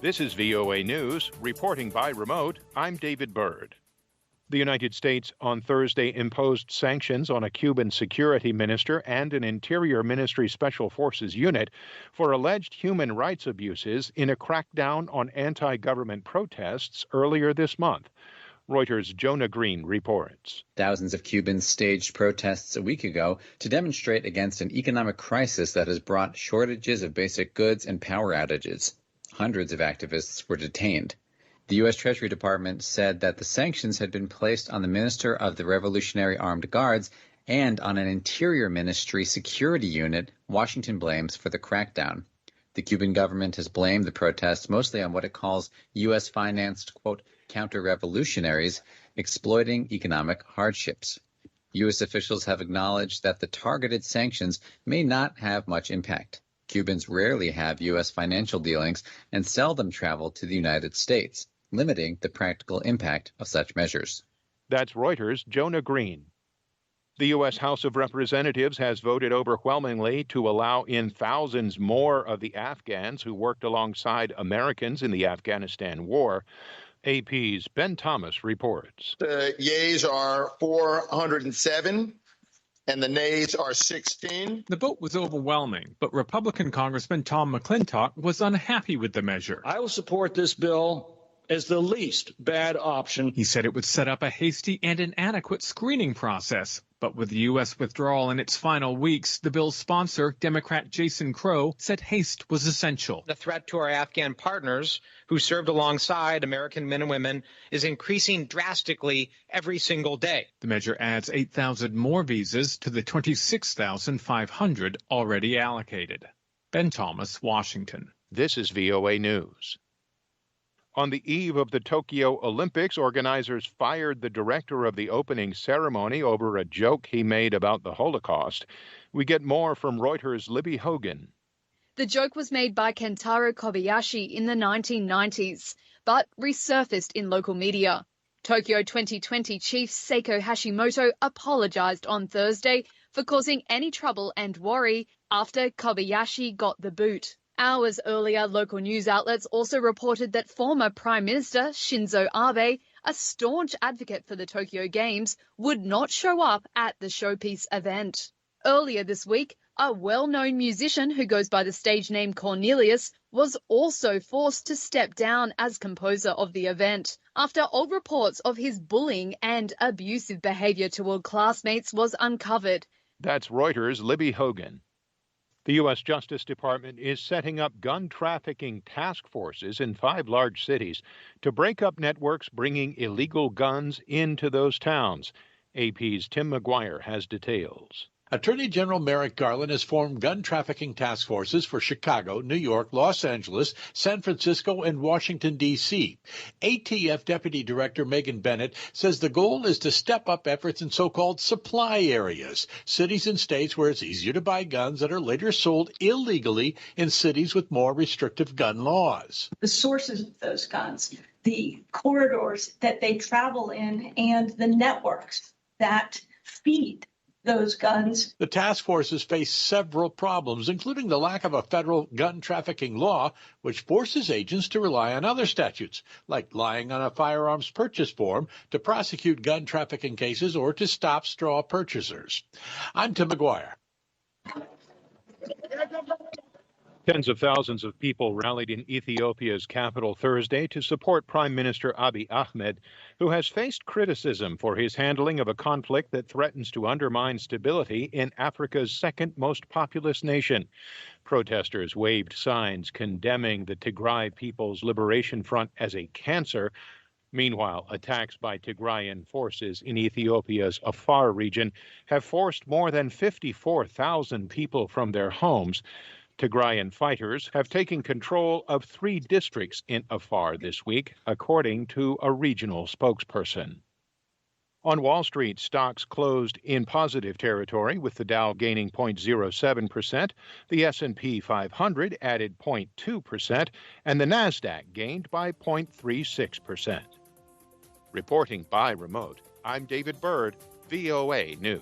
This is VOA News, reporting by remote. I'm David Byrd. The United States on Thursday imposed sanctions on a Cuban security minister and an Interior Ministry Special Forces unit for alleged human rights abuses in a crackdown on anti-government protests earlier this month. Reuters' Jonah Green reports. Thousands of Cubans staged protests a week ago to demonstrate against an economic crisis that has brought shortages of basic goods and power outages. Hundreds of activists were detained. The U.S. Treasury Department said that the sanctions had been placed on the Minister of the Revolutionary Armed Guards and on an Interior Ministry security unit Washington blames for the crackdown. The Cuban government has blamed the protests mostly on what it calls U.S.-financed, quote, counter-revolutionaries exploiting economic hardships. U.S. officials have acknowledged that the targeted sanctions may not have much impact. Cubans rarely have U.S. financial dealings and seldom travel to the United States, limiting the practical impact of such measures. That's Reuters' Jonah Green. The U.S. House of Representatives has voted overwhelmingly to allow in thousands more of the Afghans who worked alongside Americans in the Afghanistan war. AP's Ben Thomas reports. The yeas are 407. And the nays are 16. The vote was overwhelming, but Republican Congressman Tom McClintock was unhappy with the measure. I will support this bill as the least bad option. He said it would set up a hasty and inadequate screening process. But with the U.S. withdrawal in its final weeks, the bill's sponsor, Democrat Jason Crow, said haste was essential. The threat to our Afghan partners who served alongside American men and women is increasing drastically every single day. The measure adds 8,000 more visas to the 26,500 already allocated. Ben Thomas, Washington. This is VOA News. On the eve of the Tokyo Olympics, organizers fired the director of the opening ceremony over a joke he made about the Holocaust. We get more from Reuters' Libby Hogan. The joke was made by Kentaro Kobayashi in the 1990s, but resurfaced in local media. Tokyo 2020 chief Seiko Hashimoto apologized on Thursday for causing any trouble and worry after Kobayashi got the boot. Hours earlier, local news outlets also reported that former Prime Minister Shinzo Abe, a staunch advocate for the Tokyo Games, would not show up at the showpiece event. Earlier this week, a well-known musician who goes by the stage name Cornelius was also forced to step down as composer of the event after old reports of his bullying and abusive behavior toward classmates was uncovered. That's Reuters' Libby Hogan. The U.S. Justice Department is setting up gun trafficking task forces in 5 large cities to break up networks bringing illegal guns into those towns. AP's Tim McGuire has details. Attorney General Merrick Garland has formed gun trafficking task forces for Chicago, New York, Los Angeles, San Francisco, and Washington, D.C. ATF Deputy Director Megan Bennett says the goal is to step up efforts in so-called supply areas, cities and states where it's easier to buy guns that are later sold illegally in cities with more restrictive gun laws. The sources of those guns, the corridors that they travel in, and the networks that feed those guns. The task forces face several problems, including the lack of a federal gun trafficking law, which forces agents to rely on other statutes, like lying on a firearms purchase form to prosecute gun trafficking cases or to stop straw purchasers. I'm Tim McGuire. Tens of thousands of people rallied in Ethiopia's capital Thursday to support Prime Minister Abiy Ahmed, who has faced criticism for his handling of a conflict that threatens to undermine stability in Africa's second most populous nation. Protesters waved signs condemning the Tigray People's Liberation Front as a cancer. Meanwhile, attacks by Tigrayan forces in Ethiopia's Afar region have forced more than 54,000 people from their homes. Tigrayan fighters have taken control of 3 districts in Afar this week, according to a regional spokesperson. On Wall Street, stocks closed in positive territory, with the Dow gaining 0.07%, the S&P 500 added 0.2%, and the Nasdaq gained by 0.36%. Reporting by remote, I'm David Byrd, VOA News.